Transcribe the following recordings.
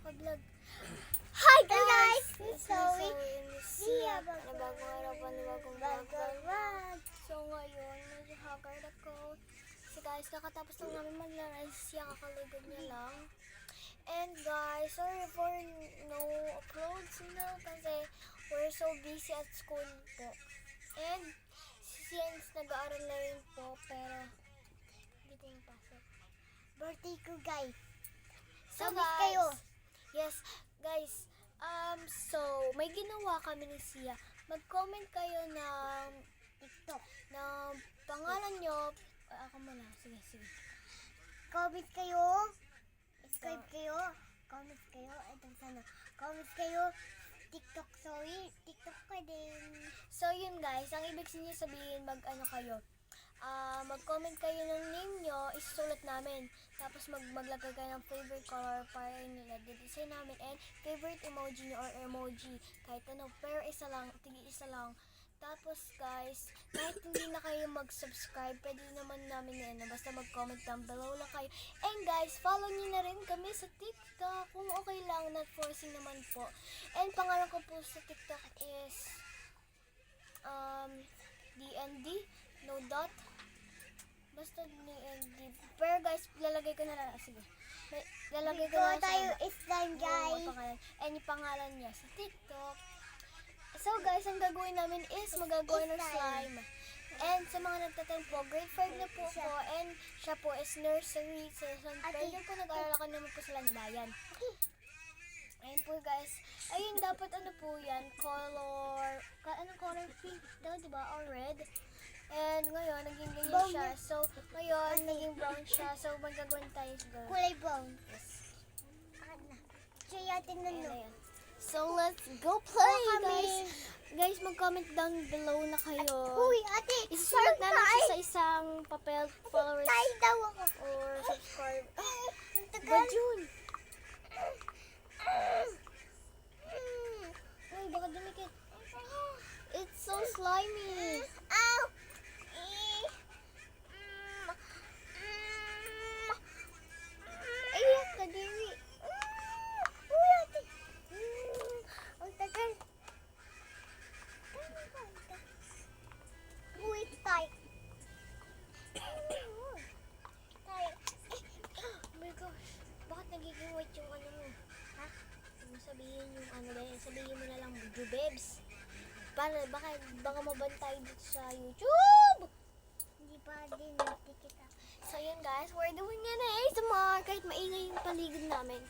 naka-vlog. Hi guys! So, Siya, panibagong araw, panibagong vlog. So ngayon, medyo haggard ako. Kasi guys, kakatapos lang namin maglaro. Siya, kakaligod niya lang. And guys, sorry for no uploads kasi we're so busy at school po. And since nag-aaral na rin po, pero hindi ko napasok. birthday ko, guys. So Sabit guys, kayo. yes, guys, so may ginawa kami ni Sia. Mag-comment kayo ng TikTok. ng pangalan nyo. Ako muna, sige. Comment kayo. Subscribe kayo. Comment kayo. Itong sana. Comment kayo. TikTok, sorry. TikTok ka din. So yun guys, ang ibig niyo sabihin kayo. Mag-comment kayo ng name nyo, isusulat namin. Tapos maglagay kayo ng favorite color para nila design namin. And favorite emoji nyo or emoji. Kahit ano, pero isa lang. Tapos guys, kahit hindi na kayo mag-subscribe, pwede naman namin basta mag-comment down below lang kayo. And guys, follow nyo na rin kami sa TikTok. Kung okay lang, not forcing naman po. And pangalan ko po sa TikTok is DND, no dot. Basta DND. Pero guys, lalagay ko na lang. Sige. Lalagay ko na lang tayo sa slime, guys. pangalan. And yung pangalan niya sa TikTok. So guys, ang gagawin namin is magagawa ng slime. And sa mga nagtatanong po, grade 5 na po ako. And siya po is nursery sa San Pedro po. Nag-aaral ako naman po sa Landayan. Ayun po guys. Ayun, dapat ano po yan, color, anong color? Pink daw, diba? Or red. And ngayon, naging ganyan siya. So, ngayon, naging brown siya. So, magagawin tayo siguro. Kulay brown. Yes. Akin na. Siya tingnan Ayan, nyo. ayan. So, let's go play, kami. guys. Guys, mag-comment down below na kayo. Uy, ate. Isusulat namin siya sa isang papel, followers, Tayo daw ako. or subscribe. Ang tagal. Ba, June? Uy, baka dumikit. It's so slimy. Ow! Ayan, kadiri. Uy, ate. Ang tagal. Uy, tayo. Tayo. Oh my gosh. Bakit nagiging white yung ano mo? Ha? Huwag mo sabihin yung ano dahil. Sabihin mo na lang, Jubebs. Baka mabantay dito sa YouTube. Hindi pa din nakikita. So yun guys, we're doing an ASMR kahit maingay yung paligid namin.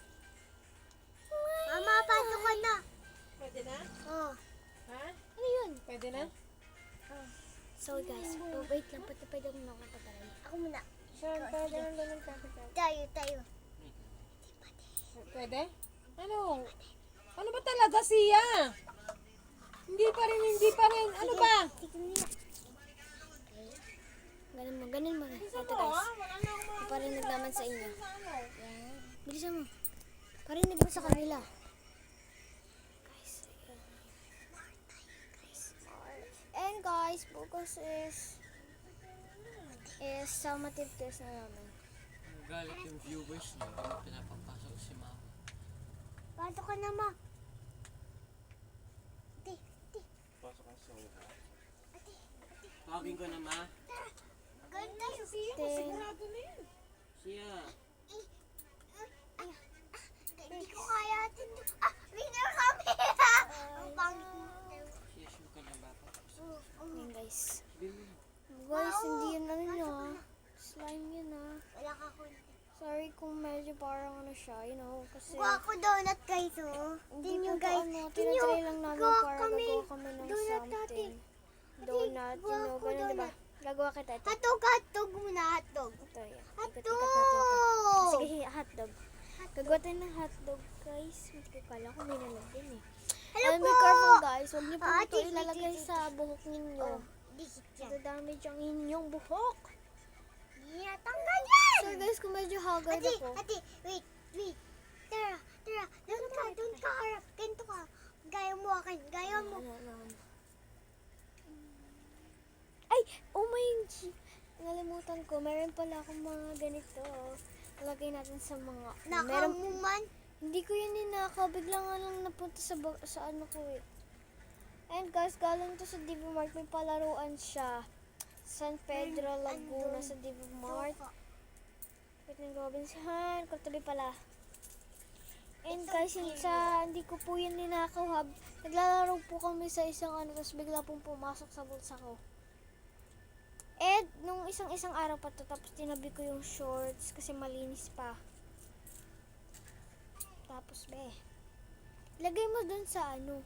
Mama, pasok ka na. Pwede na? Oh. Ha? Ano yun? Pwede na? So guys, wait lang, pwede ko na kapataray. Ako muna. Saan? Pwede na ganun ka. Tayo. Pwede? Ano? Ano ba talaga siya? Hindi pa rin. Ano ba? Ganun mo. Ito guys, parinig naman sa inyo. Bilisan mo. Parinig mo sa kanila. Guys, and guys, focus is summative test na namin. Galit yung viewers niyo, pinapapasok si Mama. Pasok ka na, ma. Tawagin ko na, Ma. Ganda. Sigurado na yan. Siya. Hindi ko kaya atin. Winner kami. Ang pangit mo. Siya, sure ka na ba? Ayan guys. Sabihin mo. Guys, hindi yun ano nyo. Slime yun Wala ka kunti. Sorry kung medyo parang ano siya, kasi... Gawa ko donut, guys, oh. Hindi Tingnan nyo, po guys. tinatry lang namin gawa para kami. gagawa kami ng Donut something. natin. Donut, gawa ko ganun diba? donut. Gagawa kita ito. Hotdog muna, hotdog. Ito, yan. Hotdog! Sige, hotdog. Gagawa tayo ng hotdog, guys. Hindi kala ko may nalagyan eh. Hello And po! be careful, guys. Huwag niyo po Ah, ito tik, tik, ilalagay tik, tik. sa buhok ninyo. Oh, dikit yan. Dadamage ang inyong buhok. Yeah, tanggal yan! So guys, kung medyo haggard Ate, ako. wait. Tara. Don't ka harap. Ganito ka. Gaya mo akin. Gaya mo. Ay! Oh my G! Nalimutan ko. Meron pala akong mga ganito. Lagay natin sa mga... Nakamuman. Hindi ko yun ninakaw. Bigla nga lang napunta sa ano ko eh. And guys, galing to sa Diva Mart. May palaruan siya. San Pedro, Laguna sa Diva Mart. Wait ng Robinson. Katabi pala. And guys, hindi ko po yun ninakaw ha. Naglalaro po kami sa isang ano, tapos bigla pong pumasok sa bulsa ko. And nung isang araw pa to, tapos tinabi ko yung shorts kasi malinis pa. Tapos lagay mo dun sa ano.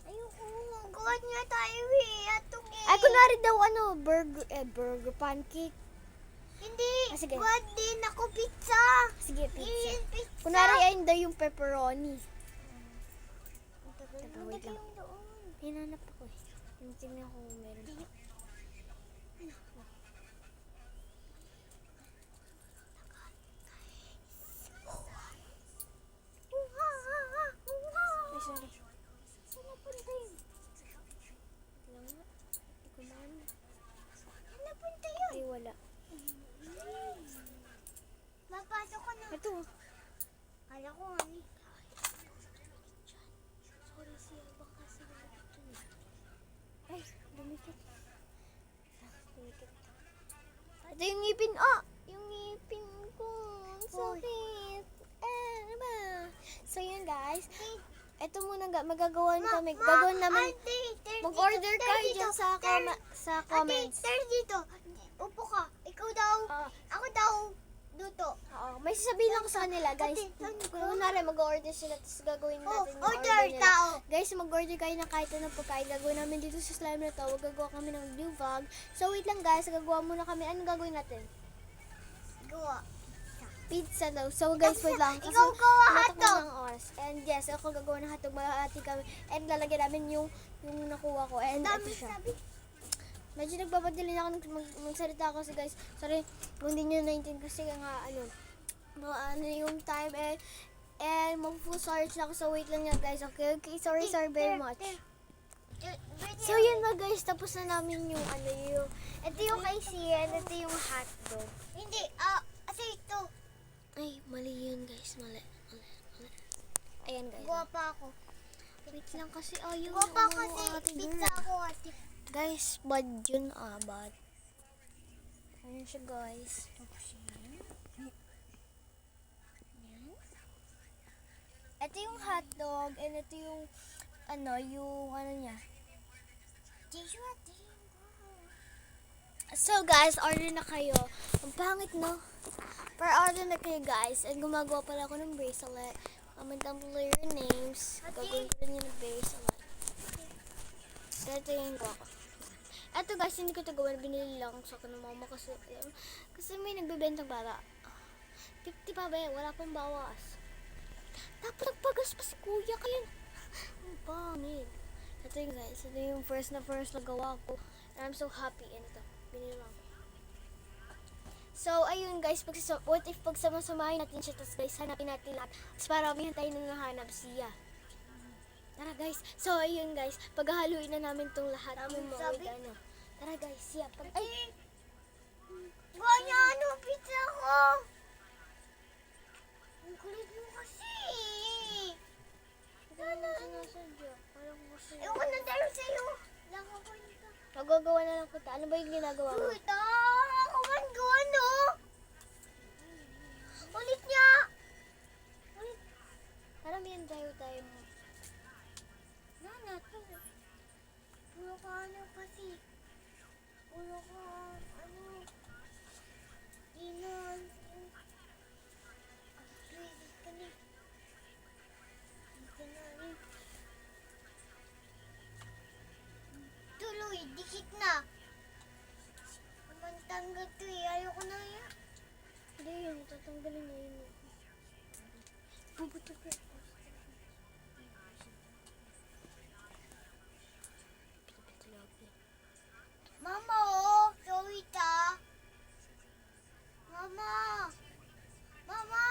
Ayoko, gawa nga tayo eh. Atong eh. Ay, kunwari daw ano, burger pancake. Hindi, sige. gawa din ako pizza. Sige, pizza. Pizza. Kunwari ayun daw yung pepperoni. Ang Wait lang. yung doon. Hinanap ako eh. Tingnan ko kung meron pa. Ay, sorry. Saan napunta yun? Wala nga. Hindi ko maano. Saan napunta yun? Ay, wala. Mapasok ko na. Ito. Kala ko nga eh. Sorry siya. Baka sila ito eh. Ay, dumikit. Dumikit. Ito yung ngipin. Ah! Yung ngipin ko. Ang sakit. Ano ba? So yun guys. Ito muna magagawan kami. Gagawin namin. Mag-order kayo dyan sa comments. Ate, dito. Upo ka. Ikaw daw. Ako daw. Duto. Oo. May sasabihin lang ko sa kanila guys. Kung kunwari mag-order sila tapos gagawin natin yung Order order nila. tao. Guys, mag-order kayo ng kahit anong pagkain. Gagawin namin dito sa slime na to. Gagawa kami ng new vlog. So wait lang guys. Gagawa muna kami. Anong gagawin natin? Gawa. Pizza daw. So guys, wait lang. Kasi Ikaw gawa tumatak na hotdog. ng oras. And yes, ako gagawa ng hotdog. Malahati kami. And lalagyan namin yung nakuha ko. And ito Dami siya. sabi. Medyo nagbabagali na ako magsalita kasi guys. Sorry kung hindi nyo naintindihan kasi nga ano yung time and mag-full storage na ako. So wait lang yan guys. Okay. Sorry very much. So yun na guys. Tapos na namin yung ito yung kay Sian. Ito yung hotdog. Hindi. Kasi ito. Ay, mali yun guys. Mali. Ayan guys. Gawa pa ako. Wait lang kasi ayaw Gawa na pa umano kasi ate pizza girl. ako ate. Guys, bad yun bad. Ayan siya guys. Ayan. Ito yung hotdog and ito yung ano niya. Joshua, So guys, order na kayo. Ang pangit no? Pero order na kayo guys. And gumagawa pala ako ng bracelet. Comment down below your names. Gagawin ko rin yung bracelet. Ito yung gawa ko. Ito guys, hindi ko ito gawin. Binili lang sa akin ng mama kasi may nagbebentang bala. 50 pa ba? Wala pang bawas. Tapos nagpagas pa si kuya. Kaya ang pangit. Ito yung guys. Ito yung first na gawa ko. And I'm so happy. And ito. Binili lang ko. So, ayun guys. What if pagsama-samahin natin siya. Tapos guys, hanapin natin lahat. Tapos paramihan tayo nang nahanap siya. Tara guys. So, ayun guys. Paghahaluin na namin tong lahat. Sabi? Tara guys. Siya. Ay! Gawa niya pizza ko! Ang kulit mo kasi! Ewan na tayo sa'yo! Nakapulita. Magagawa na lang kita. Ano ba yung ginagawa mo? Puta! Ako man gawa no! Ulit niya! Ulit. Paramihan tayo mo. Nana, to. Puro ka kasi. Puro ka, inon. Pwede ka na. Dito na rin. Tuloy, dikit na. Mantanggal to eh. Ayoko na yan. Hindi yun. Tatanggalin na yun. Bubuto ko. Mama, oh. Sorry ta. Mama. Mama.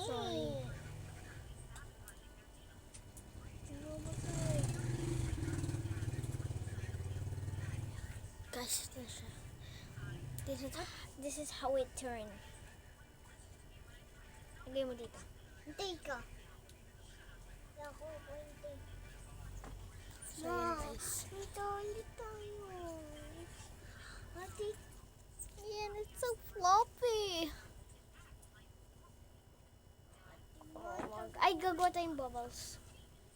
Sorry. Guys, this is how it turn. Lagay mo dito. Hintay ka. Ako, hintay. So, yan guys. Ito ulit tayo. Ate, Yan, it's so floppy. Oh my God. Ay, gagawa tayong bubbles.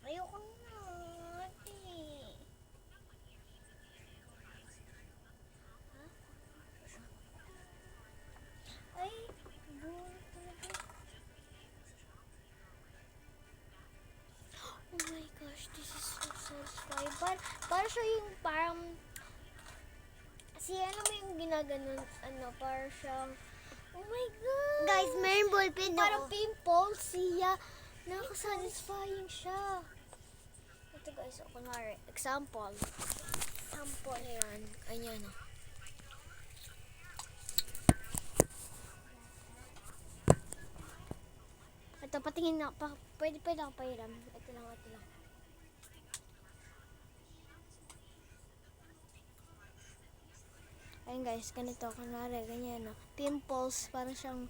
ayoko na. Ate. Ay, buwan talaga. Oh my gosh, this is so satisfying. Para siya yung parang, ano mo yung ginaganon, para siyang, oh my God. Guys, may ballpen Parang ako. pimples siya. Nakaka-satisfying siya. Ito guys, kunwari, example. Ayan, ayan o. Ito, patingin na, pwede ako pahiram. Ito lang. Ayun guys, ganito, kunwari, ganyan o. Pimples, para siyang,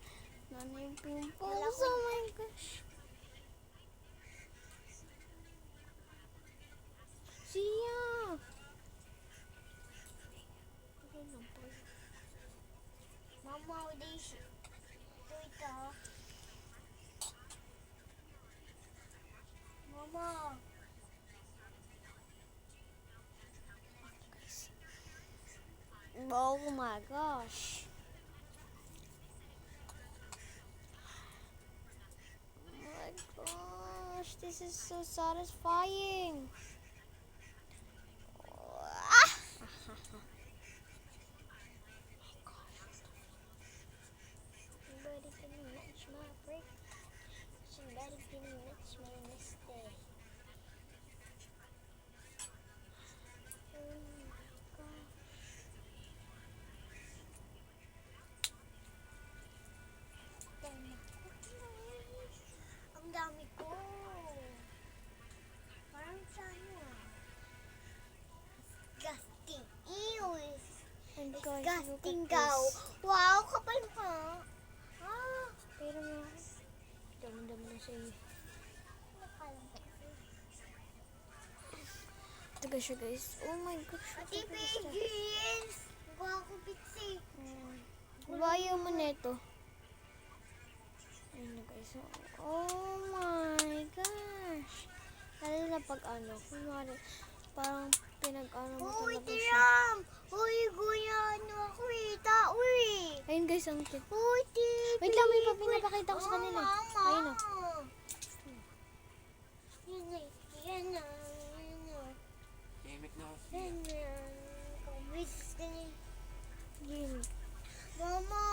ano yung pimples? Oh my gosh. Siya! Okay lang pala. Mama, Daisy. Ito. Mama. Oh my gosh. Oh my gosh, this is so satisfying. Ah! Somebody can match my break. Somebody can match my mistake. Oh my gosh. Ang dami ko. Parang sana. Disgusting. Ew. And guys, look Disgusting at daw. this. Wow, kapal ka. Ah. Pero nga, dami-dami na siya eh. Nakalang ko. Ito guys siya guys. Oh my gosh. Ate Peggy. Nagawa ko bitsi. Bayo mo neto. Ayun na guys. Oh my gosh. Lalo na pag kunwari, parang pinag-ano mo Uy, talaga siya. tiram. Uy, guya. Ano ako eh. Tao eh. Ayun guys, ang cute. Uy, tipi. Wait lang, may pinapakita ko sa kanila. Mama. Ayun o. Yan na. Yan na. Yan na. Himik na ako. Yan na. Kabis ka niya. Game. Mama,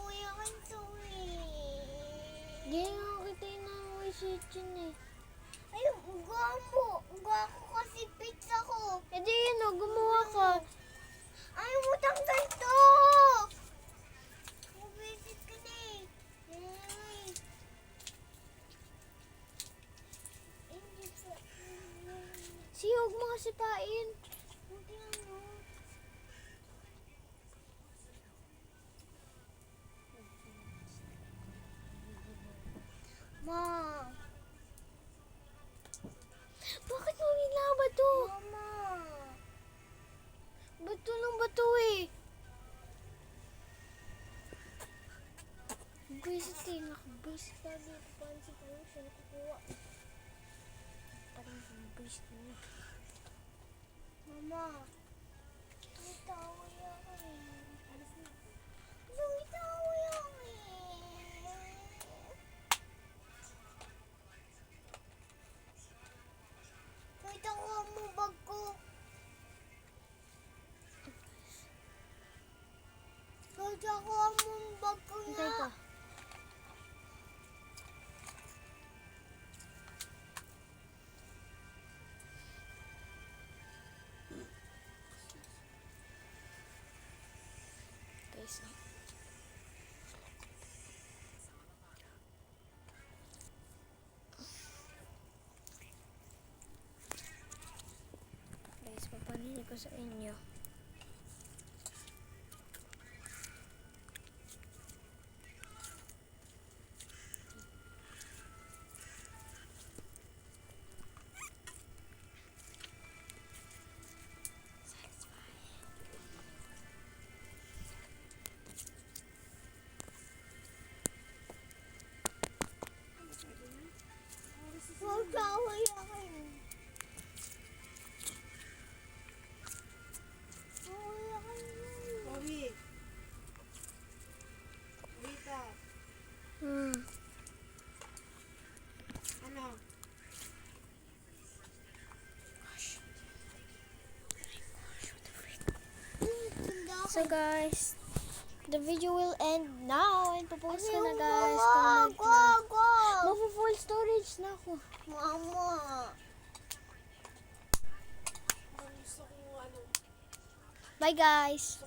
uwi ako to eh. Game ako kita yung nanguwi si Chin eh. Ay, uga mo. Uga ko kasi pizza ko. Eh di yun o, gumawa ka. Ay, utang ganito. Mabisit ka na eh. Ay. Hindi pa. Siyog mo kasi pain. Hindi ano. Ma. Bakit mo nilaba to? Mama. Bato ng bato eh. Guys, ito yung nakabase ka dito. Pansi ko yung siya nakukuha. Parang nakabase niya. Mama. May tao yan eh. Alis na. May tao yan eh. Kahit ako mo bag ko. Kahit ako mo bag ko Hintay na. ka. Guys, guys, papaninig ko sa inyo. So guys, the video will end now and popost ko na guys. Go, Comment go, na. go. Full storage na ako. Mama. Gusto ko Bye guys.